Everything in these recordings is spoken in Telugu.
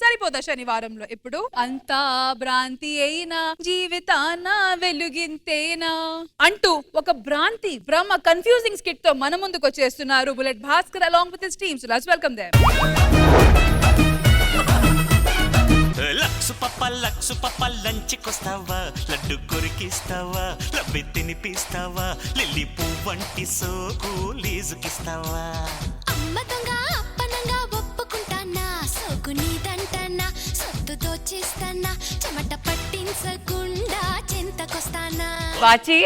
సరిపోదా శనివారంలో ఇప్పుడు అంతా భ్రాంతి అయినా జీవితాన వెలుగింతేనా అంటూ ఒక భ్రాంతి భ్రమ కన్ఫ్యూజింగ్ స్కిట్ తో మన ముందుకు వచ్చేస్తున్నారు bullet Bhaskar along with his team. So let's welcome them. Lux పప్ప లంచ్కొస్తావా, లడ్డు కొరికిస్తావా, లబ్బి తినిపిస్తావా, లిల్లీ పువ్వంటి సోకు లీజుకిస్తావా. అమ్మ దొంగ అప్పనంగా ఒప్పుకుంటానా, సోకు నీదంటానా, సొత్తు దోచేస్తానా, చెమట పట్టించకుండా చింతకొస్తానా. వాచి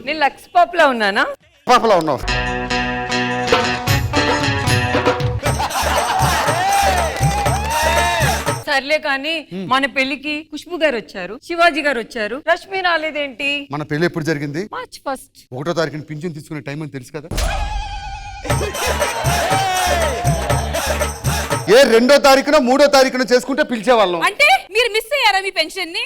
నేను లక్స్ పాప్ లో ఉన్నానా? పాపలా ఉన్నావు. సర్లే కానీ మన పెళ్లికి ఖుష్బు గారు వచ్చారు, శివాజీ గారు వచ్చారు, రష్మి రాలేదేంటి? మన పెళ్లి ఎప్పుడు జరిగింది? March 1st. 1వ తారీఖున పింఛన్ తీసుకునే టైం అని తెలుసు కదా. ఏ 2వ తారీఖున 3వ తారీఖున చేసుకుంటే పిలిచేవాళ్ళం. అంటే మీరు మిస్ అయ్యారా మీ పెన్షన్ ని?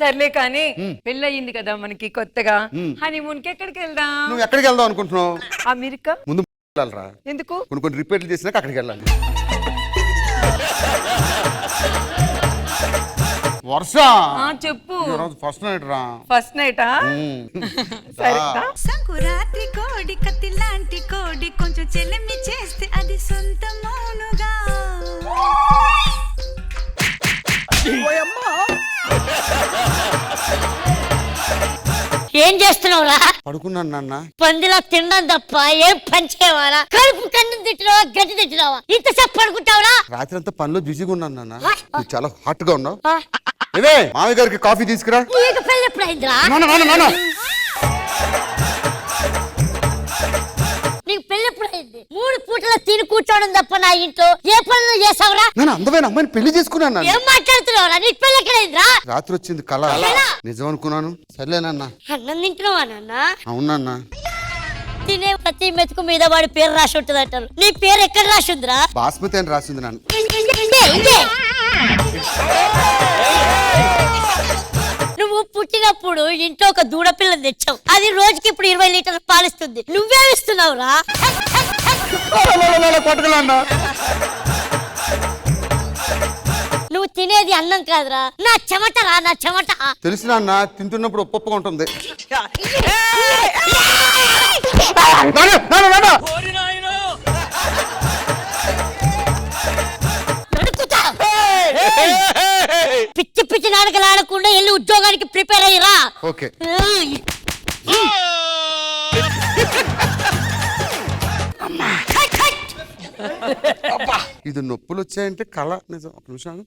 సర్లే కానీ పెళ్లి అయ్యింది కదా మనకి కొత్తగా, హనీమూన్ కి ఎక్కడికి వెళ్దాం? నువ్వు ఎక్కడికి వెళ్దాం అనుకుంటున్నావు? అమెరికా. ముందు వెళ్ళాలరా. ఎందుకు? కొన్ని రిపేర్లు చేసినాక అక్కడికి వెళ్ళాలి. వర్ష చెప్పు. ఫస్ట్ నైట్ రా. ఫస్ట్ నైటా? సంకురాత్రి కోడి కత్తి లాంటి కోడి, కొంచెం చెల్లెమ్మి చేస్తే అది సొంత మౌనుగా. ఏం చేస్తున్నావురా? పడుకున్నాను నాన్న. పందిలా తినడం తప్ప ఏం పని చేయవారా? కడుపు కన్ను తిట్టినావా, గడ్డి తిట్టినావా? ఇంతసేపు పడుకుంటావురా? రాత్రి అంతా పనిలో బిజీగా ఉన్నాను నాన్న. నువ్వు చాలా హాట్ గా ఉన్నావు. మామయ్య గారికి కాఫీ తీసుకురా. నీకు పెళ్లి ఎప్పుడైందిరా? నీకు పెళ్లి ఎప్పుడైంది? 3 పూటలు తిని కూర్చోవడం తప్ప నా ఇంట్లో ఏ పనులు చేసావురా? నేను అందమైన అమ్మాయిని పెళ్లి చేసుకున్నాను. ఏం మాట్లాడుతున్నావురా? నీకు పెళ్లి ఎక్కడైందిరా? రాత్రి వచ్చింది కళ, నిజం అనుకున్నాను. సర్లేనన్నా. అన్నం తింటున్నావా నాన్న? అవునన్నా. తినే ప్రతి మెతుకు మీద వాడి పేరు రాసి ఉంటుంది అంటారు. నీ పేరు ఎక్కడ రాసి ఉందిరా? బాస్మతి అని రాసింది నాన్న. నువ్వు పుట్టినప్పుడు ఇంట్లో ఒక దూడ పిల్లని తెచ్చావు. అది రోజుకి ఇప్పుడు 20 లీటర్లు పాలిస్తుంది. నువ్వేమిస్తున్నావురా? నువ్వు తినేది అన్నం కాదురా, నా చెమటరా, నా చెమట. తెలుసు నాన్న, తింటున్నప్పుడు ఒప్పొప్పగా ఉంటుంది. పిచ్చి పిచ్చి నాటకాలు ఆడకుండా వెళ్ళి ఉద్యోగానికి ప్రిపేర్ అయ్యిరా. ఓకే. ఇది నొప్పులు వచ్చాయంటే కళ నిజం. ఒక నిమిషం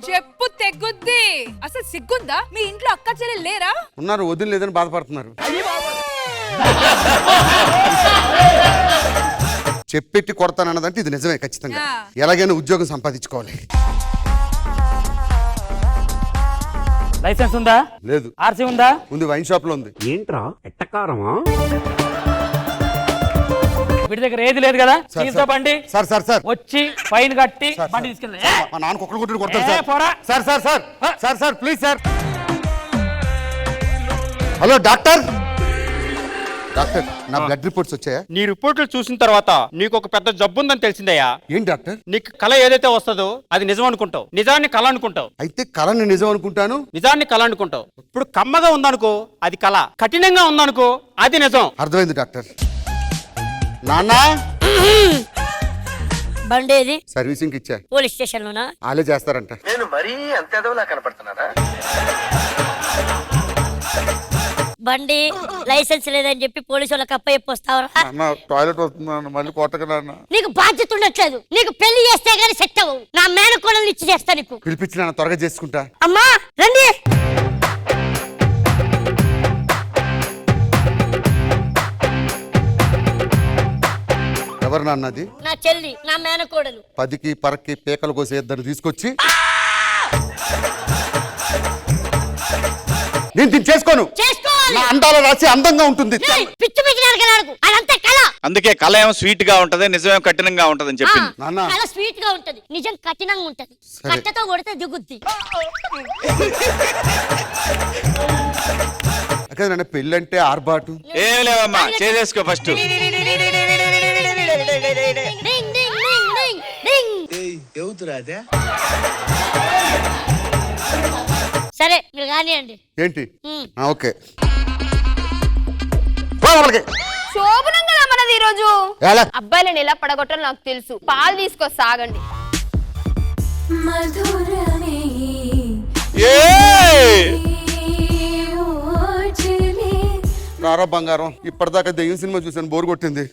చెప్పు తెగ్గుద్ది. అసలు సిగ్గుందా? మీ ఇంట్లో అక్క చెల్లెలు లేరా? ఉన్నారు, వదిలి లేదని బాధపడుతున్నారు. చెప్పెట్టి కొడతానన్నదంటే ఇది నిజమే ఖచ్చితంగా. ఎలాగైనా ఉద్యోగం సంపాదించుకోవాలి. లైసెన్స్ ఉందా? లేదు. ఆర్సీ ఉందా? ఉంది, వైన్ షాప్ లో ఉంది. ఏంట్రా ఎట్టకారమా? వీటి దగ్గర ఏది లేదు కదా? బండి సార్ సార్ సార్ వచ్చి ఫైన్ కట్టి బండి తీసుకెళ్ళి. మా నాన్న కుక్కలు కొట్టి కొడతారు sir. Sir sir sir sir please sir. Hello doctor. Doctor, నా బ్లడ్ రిపోర్ట్స్ వచ్చాయా? నీ రిపోర్ట్లు చూసిన తర్వాత నీకు ఒక పెద్ద జబ్బు ఉందని తెలిసిందయ్యా. ఏం డాక్టర్? నీకు కళ ఏదైతే వస్తుందో అది నిజం అనుకుంటావు, నిజాన్ని కళ అనుకుంటావు. అయితే కళని నిజం అనుకుంటాను, నిజాన్ని కళ అనుకుంటావు. ఇప్పుడు కమ్మగా ఉందనుకో అది కళ, కఠినంగా ఉందనుకో అది నిజం. అర్థమైంది డాక్టర్. నాన్న బండేది సర్వీసింగ్ ఇచ్చా. పోలీస్ స్టేషన్ లోనా? వాళ్ళే చేస్తారంట. నేను మరీ అంత ఎదవలా కనపడుతున్నానా? బండి లైసెన్స్ లేదని చెప్పి పోలీసు వాళ్ళకి అప్పచెప్పొస్తావరా? టాయిలెట్ వస్తున్నాను, మళ్ళీ కొట్టకనా? నీకు బాధ్యత ఉండట్లేదు. నీకు పెళ్లి చేస్తే గానీ సెట్ అవ్వవు. నా మేనకోడల్ని ఇచ్చి చేస్తా నీకు. పిలిపించిన త్వరగా చేసుకుంటా. అమ్మా రండి. ఎవరు నాన్నది? నా చెల్లి, నా మేనకోడలు. 10కి పరక్కి పేకలు కోసే ఇద్దరు తీసుకొచ్చి నేను దీన్ని చేసుకోను. నా అందాల రాసి అందంగా ఉంటుంది. పిచ్చి పిచ్చి నరకలాడకు, అదంతా కళ. అందుకే కళ ఏమో స్వీట్ గా ఉంటది, నిజమేమో కఠినంగా ఉంటది అని చెప్పింది. కళ స్వీట్ గా ఉంటది, నిజం కఠినంగా ఉంటది. కట్టతో కొడితే దిగుద్ది. పెళ్ళంటే ఆర్బాటు ఏం లేవమ్మా, చేసేసుకో ఫస్ట్. కూతురు అదే సరే మీరు కానివ్వండి. ఏంటి ఓకే పో లోపలికి. శోభనం కదా మనది ఈ రోజు. ఎలా? అబ్బాయిలను ఎలా పడగొట్టాలో నాకు తెలుసు. పాలు తీసుకొస్తాగండి. రారా బంగారం, ఇప్పటిదాకా దెయ్యం సినిమా చూసాను, బోర్ కొట్టింది.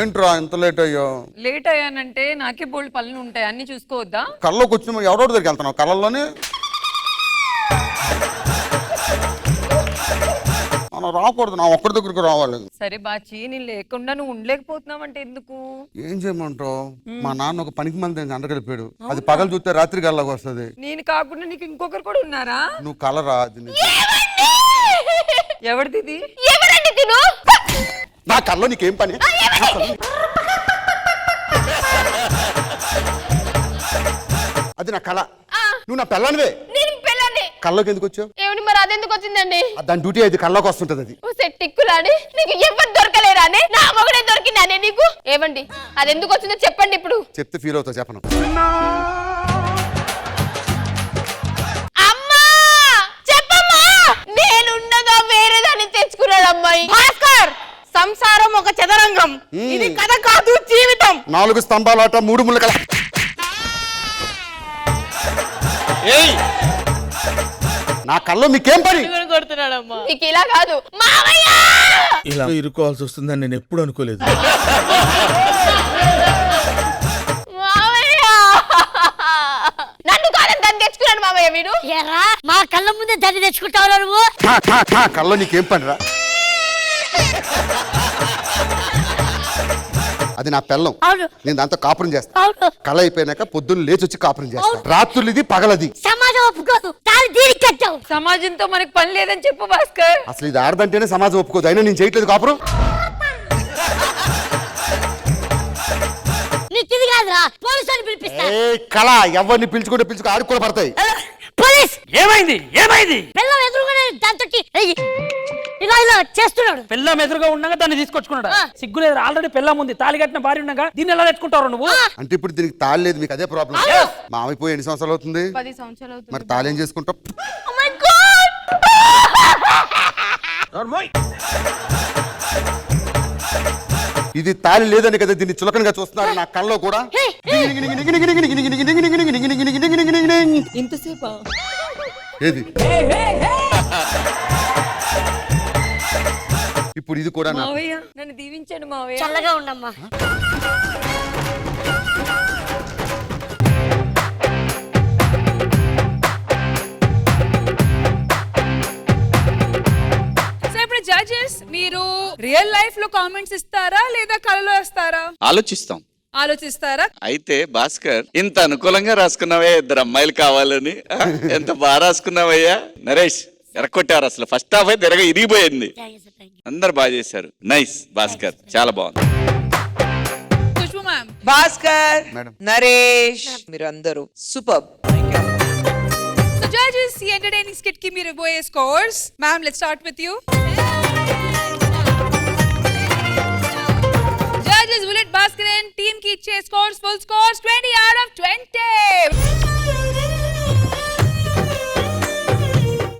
ఏంట్రా ఇంత లేట్ అయ్యో? లేట్ అయ్యానంటే నాకే బోల్డ్ పనులు ఉంటాయి, అన్ని చూసుకోవద్దా? కళ్ళలోకి వచ్చిన ఎవడోటి దగ్గరికి వెళ్తున్నావు? కళ్ళల్లోనే మనం రాకూడదు, నా ఒక్కడి దగ్గరికి రావాలి. సరే బాచి, నేను లేకుండా నువ్వు ఉండలేకపోతున్నావంటే ఎందుకు? ఏం చేయమంటావు? మా నాన్న ఒక పనికి మంది అండగలిపాడు, అది పగలు చూస్తే రాత్రి గల్లాగా వస్తుంది. నేను కాకుండా నీకు ఇంకొకరు కూడా ఉన్నారా? నువ్వు కలరా? అది ఎవరిది? ఎవరండి తిను? నా కళ్ళలో నీకేం పని? అది నా కళ, నువ్వు నా పిల్లనివే. నేను పిల్లని. కళ్ళలోకి ఎందుకు వచ్చావు? ఏమిటి మరి అదెందుకు వచ్చిందండి? దాని డ్యూటీ అయితే కళ్ళలోకి వస్తుంటది. అది ఓ సెట్ టిక్కులాడి నీకు ఎవరు దొరకలేరానే? నా మొగుడే దొరికిందానే నీకు? ఏవండి అదెందుకు వచ్చిందో చెప్పండి ఇప్పుడు. చెప్తే ఫీల్ అవుతావు, చెప్పను. అమ్మా చెప్పమ్మా. నేనుండగా వేరే దాన్ని తెచ్చుకున్నాడు అమ్మాయి. భాస్కర్, సంసారం ఒక చదరంగం, ఇది కథ కాదు జీవితం. 4 స్తంభాలాట 3 ముళ్ళ కళ. నా కళ్ళలో మీకేం పని? నీకు ఇలా కాదు మావయ్య. ఇలా ఇరుకోవాల్సి వస్తుందని నేను ఎప్పుడు అనుకోలేదు. మావయ్య నన్ను కాదని దాన్ని తెచ్చుకున్నాడు మావయ్య వీడు. ఎరా మా కళ్ళ ముందే దాన్ని తెచ్చుకుంటావు నువ్వు? కళ్ళలో నీకేం పనిరా? అది నా పెళ్ళం, అవును నేను దాంతో కాపురం చేస్తా. అవును. కళ అయిపోయినాక పొద్దున్న లేచి వచ్చి కాపురం చేస్తా. రాత్రులు ఇది, పగలది. సమాజం ఒప్పుకోదు, దాన్ని దీనికి కట్టావు. సమాజంతో మనకి పని లేదని చెప్పు భాస్కర్. అసలు ఇది ఆడదంటేనే సమాజం ఒప్పుకోదు, అయినా నేను చేయట్లేదు కాపురం. నీకు ఇది కాదురా, పోలీసు అని పిలిపిస్తా. కళ ఎవరిని పిలుచుకుంటే ఆడుకోలు పడతాయి. పోలీస్ ఏమైంది? ఏమైంది? పిల్లలు ఎదురుగానే దాంతో ఇలా ఇలా చేస్తున్నాడు. పిల్లం ఎదురుగా ఉండగా దాన్ని తీసుకొచ్చుకున్నాడు. సిగ్గులేదు, ఆల్రెడీ పిల్లం ఉంది, తాళి కట్టిన భార్య ఉండగా దీన్ని ఎలా తెచ్చుకుంటారు నువ్వు? అంటే ఇప్పుడు దీనికి తాళి లేదు, మీకు అదే ప్రాబ్లం. మా అయిపోయి ఎన్ని సంవత్సరాలు అవుతుంది? 10 సంవత్సరాలు అవుతుంది. మరి తాళి ఏం చేసుకుంటాం? Oh my God! ఇది తాళి లేదని కదా దీన్ని చులకనగా చూస్తున్నారు నా కళ్ళలో కూడా. ఇంతసేపా? ఏది ఇప్పుడు ఇది కూడా నా- మావయ్య నన్ను దీవించండి మావయ్య. చల్లగా ఉండమ్మా. సో ఇప్పుడు జడ్జెస్, మీరు రియల్ లైఫ్ లో కామెంట్స్ ఇస్తారా లేదా కళలో వేస్తారా? ఆలోచిస్తారా? అయితే భాస్కర్, ఇంత అనుకూలంగా రాసుకున్నావే, 2 అమ్మాయిలు కావాలని. ఎంత బాగా రాసుకున్నావయ్యా. నరేష్ ఎరక్కొట్టారు, అసలు ఫస్ట్ హాఫ్ అయితే ఇరిగిపోయింది. అందరు బాగా చేశారు. నైస్ భాస్కర్, చాలా బాగుంది. Khushbu ma'am, Bhaskar, madam. నరేష్, మీరు అందరూ సూపర్. సో జడ్జెస్, ఈ ఎంటర్టైనింగ్ స్కిట్ కి మీరు పోయే scores. Ma'am, let's start with you. Judges, bullet Bhaskar team కి ఇచ్చే scores, full scores 20 out of 20.